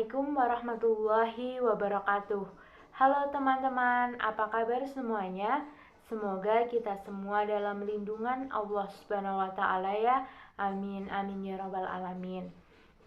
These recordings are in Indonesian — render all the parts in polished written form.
Assalamualaikum warahmatullahi wabarakatuh. Halo teman-teman, apa kabar semuanya? Semoga kita semua dalam lindungan Allah Subhanahu wa taala ya. Amin amin ya rabbal alamin.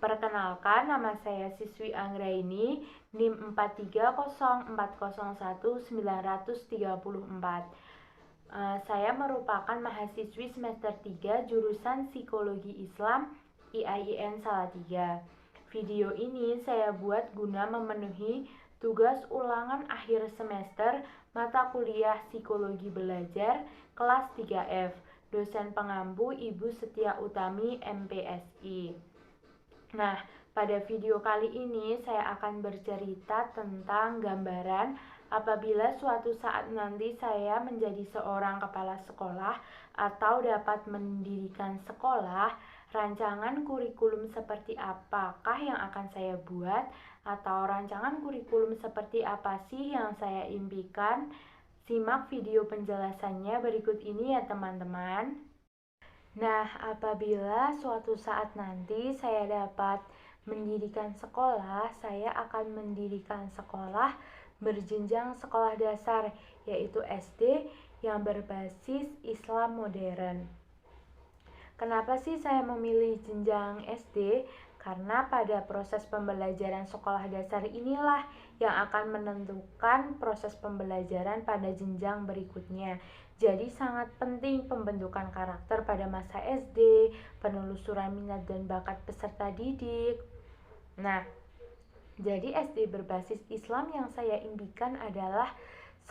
Perkenalkan, nama saya siswi Anggraini, NIM 430401934. Saya merupakan mahasiswi semester 3 jurusan Psikologi Islam IAIN Salatiga. Video ini saya buat guna memenuhi tugas ulangan akhir semester mata kuliah Psikologi Belajar kelas 3F, dosen pengampu Ibu Setia Utami MPSI. Nah, pada video kali ini saya akan bercerita tentang gambaran apabila suatu saat nanti saya menjadi seorang kepala sekolah atau dapat mendirikan sekolah, rancangan kurikulum seperti apakah yang akan saya buat, atau rancangan kurikulum seperti apa sih yang saya impikan? Simak video penjelasannya berikut ini ya teman-teman. Nah, apabila suatu saat nanti saya dapat mendirikan sekolah, saya akan mendirikan sekolah berjenjang sekolah dasar, yaitu SD yang berbasis Islam modern. Kenapa sih saya memilih jenjang SD? Karena pada proses pembelajaran sekolah dasar inilah yang akan menentukan proses pembelajaran pada jenjang berikutnya. Jadi sangat penting pembentukan karakter pada masa SD, penelusuran minat dan bakat peserta didik. Nah, jadi SD berbasis Islam yang saya impikan adalah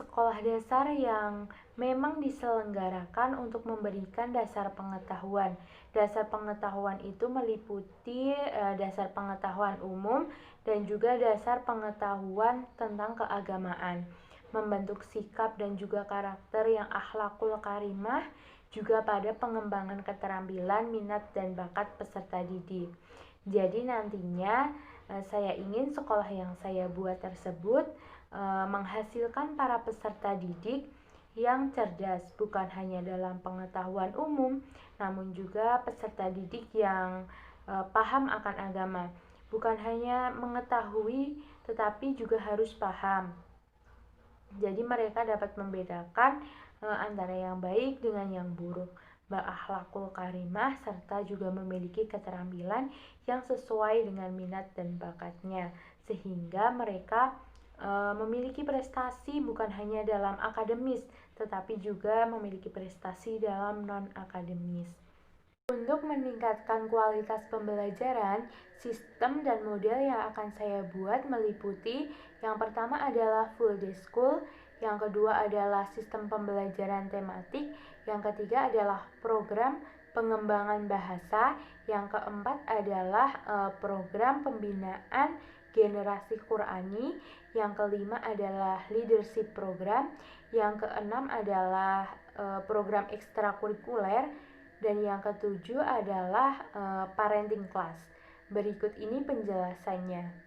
sekolah dasar yang memang diselenggarakan untuk memberikan dasar pengetahuan. Dasar pengetahuan itu meliputi dasar pengetahuan umum dan juga dasar pengetahuan tentang keagamaan. Membentuk sikap dan juga karakter yang akhlakul karimah, juga pada pengembangan keterampilan, minat dan bakat peserta didik. Jadi nantinya saya ingin sekolah yang saya buat tersebut menghasilkan para peserta didik yang cerdas, bukan hanya dalam pengetahuan umum, namun juga peserta didik yang paham akan agama. Bukan hanya mengetahui, tetapi juga harus paham. Jadi mereka dapat membedakan antara yang baik dengan yang buruk, berakhlakul karimah, serta juga memiliki keterampilan yang sesuai dengan minat dan bakatnya, sehingga mereka memiliki prestasi bukan hanya dalam akademis, tetapi juga memiliki prestasi dalam non-akademis. Untuk meningkatkan kualitas pembelajaran, sistem dan model yang akan saya buat meliputi yang pertama adalah full day school, yang kedua adalah sistem pembelajaran tematik, yang ketiga adalah program pengembangan bahasa, yang keempat adalah program pembinaan generasi Qurani, yang kelima adalah leadership program, yang keenam adalah program ekstrakurikuler, dan yang ketujuh adalah parenting class. Berikut ini penjelasannya.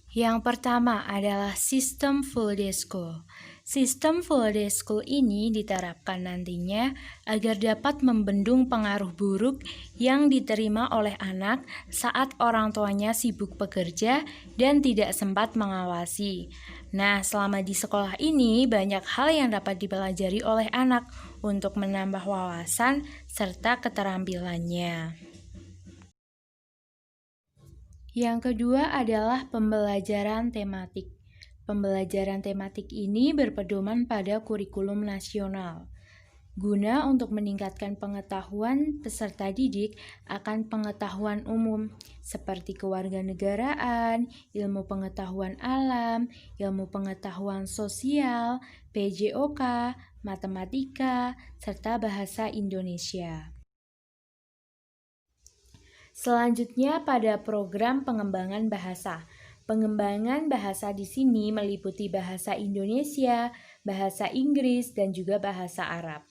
Yang pertama adalah sistem full day school. Sistem full day school ini diterapkan nantinya agar dapat membendung pengaruh buruk yang diterima oleh anak saat orang tuanya sibuk bekerja dan tidak sempat mengawasi. Nah, selama di sekolah ini banyak hal yang dapat dipelajari oleh anak untuk menambah wawasan serta keterampilannya. Yang kedua adalah pembelajaran tematik. Pembelajaran tematik ini berpedoman pada kurikulum nasional, guna untuk meningkatkan pengetahuan peserta didik akan pengetahuan umum, seperti kewarganegaraan, ilmu pengetahuan alam, ilmu pengetahuan sosial, PJOK, matematika, serta bahasa Indonesia. Selanjutnya pada program pengembangan bahasa. Pengembangan bahasa di sini meliputi bahasa Indonesia, bahasa Inggris, dan juga bahasa Arab.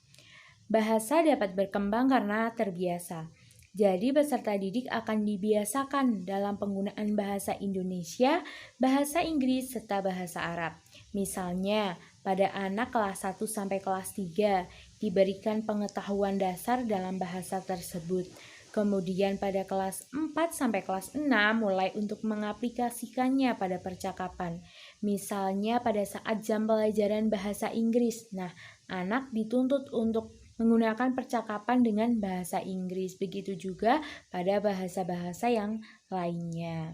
Bahasa dapat berkembang karena terbiasa. Jadi peserta didik akan dibiasakan dalam penggunaan bahasa Indonesia, bahasa Inggris, serta bahasa Arab. Misalnya, pada anak kelas 1 sampai kelas 3 diberikan pengetahuan dasar dalam bahasa tersebut. Kemudian pada kelas 4 sampai kelas 6 mulai untuk mengaplikasikannya pada percakapan. Misalnya pada saat jam pelajaran bahasa Inggris. Nah, anak dituntut untuk menggunakan percakapan dengan bahasa Inggris. Begitu juga pada bahasa-bahasa yang lainnya.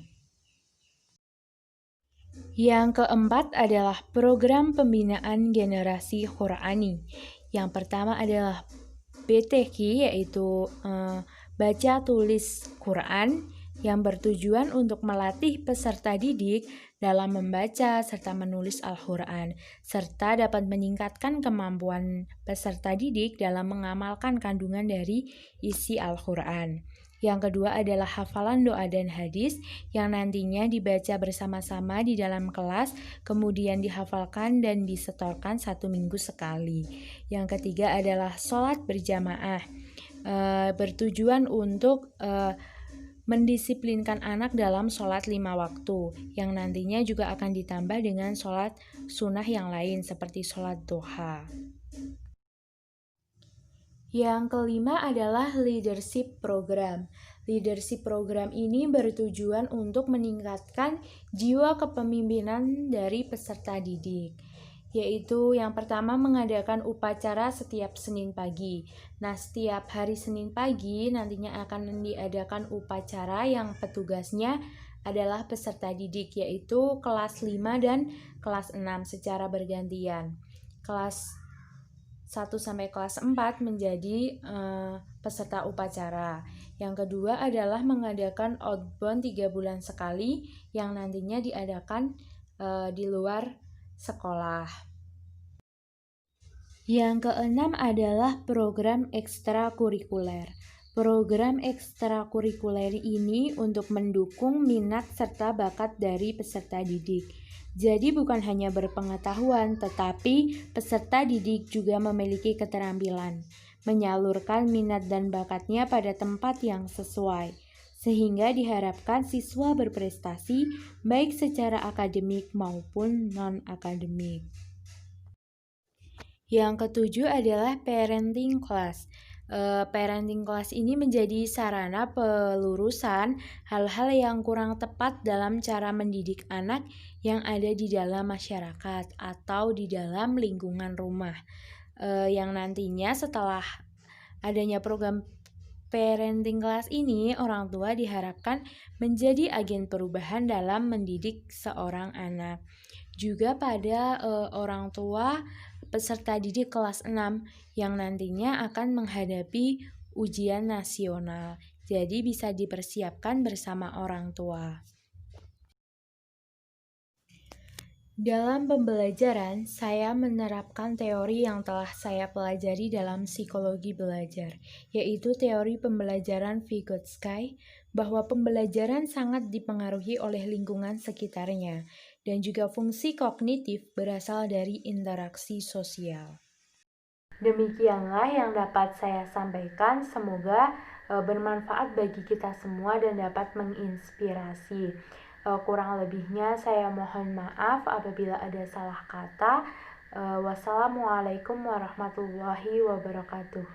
Yang keempat adalah program pembinaan generasi Qur'ani. Yang pertama adalah BTQ, yaitu baca tulis Quran, yang bertujuan untuk melatih peserta didik dalam membaca serta menulis Al-Quran, serta dapat meningkatkan kemampuan peserta didik dalam mengamalkan kandungan dari isi Al-Quran. Yang kedua adalah hafalan doa dan hadis yang nantinya dibaca bersama-sama di dalam kelas, kemudian dihafalkan dan disetorkan 1 minggu sekali. Yang ketiga adalah sholat berjamaah, bertujuan untuk mendisiplinkan anak dalam sholat 5 waktu, yang nantinya juga akan ditambah dengan sholat sunnah yang lain seperti sholat duha. Yang kelima adalah leadership program. Leadership program ini bertujuan untuk meningkatkan jiwa kepemimpinan dari peserta didik, yaitu yang pertama mengadakan upacara setiap Senin pagi. Nah, setiap hari Senin pagi nantinya akan diadakan upacara yang petugasnya adalah peserta didik, yaitu kelas 5 dan kelas 6 secara bergantian. Kelas 1 sampai kelas 4 menjadi peserta upacara. Yang kedua adalah mengadakan outbound 3 bulan sekali yang nantinya diadakan di luar sekolah. Yang keenam adalah program ekstrakurikuler. Program ekstrakurikuler ini untuk mendukung minat serta bakat dari peserta didik. Jadi bukan hanya berpengetahuan, tetapi peserta didik juga memiliki keterampilan, menyalurkan minat dan bakatnya pada tempat yang sesuai, sehingga diharapkan siswa berprestasi baik secara akademik maupun non-akademik. Yang ketujuh adalah parenting class. Parenting class ini menjadi sarana pelurusan hal-hal yang kurang tepat dalam cara mendidik anak yang ada di dalam masyarakat atau di dalam lingkungan rumah. Yang nantinya setelah adanya program parenting class ini, orang tua diharapkan menjadi agen perubahan dalam mendidik seorang anak. Juga pada orang tua peserta didik kelas 6 yang nantinya akan menghadapi ujian nasional. Jadi bisa dipersiapkan bersama orang tua. Dalam pembelajaran, saya menerapkan teori yang telah saya pelajari dalam psikologi belajar, yaitu teori pembelajaran Vygotsky, bahwa pembelajaran sangat dipengaruhi oleh lingkungan sekitarnya, dan juga fungsi kognitif berasal dari interaksi sosial. Demikianlah yang dapat saya sampaikan, semoga bermanfaat bagi kita semua dan dapat menginspirasi. Kurang lebihnya saya mohon maaf apabila ada salah kata. Wassalamualaikum warahmatullahi wabarakatuh.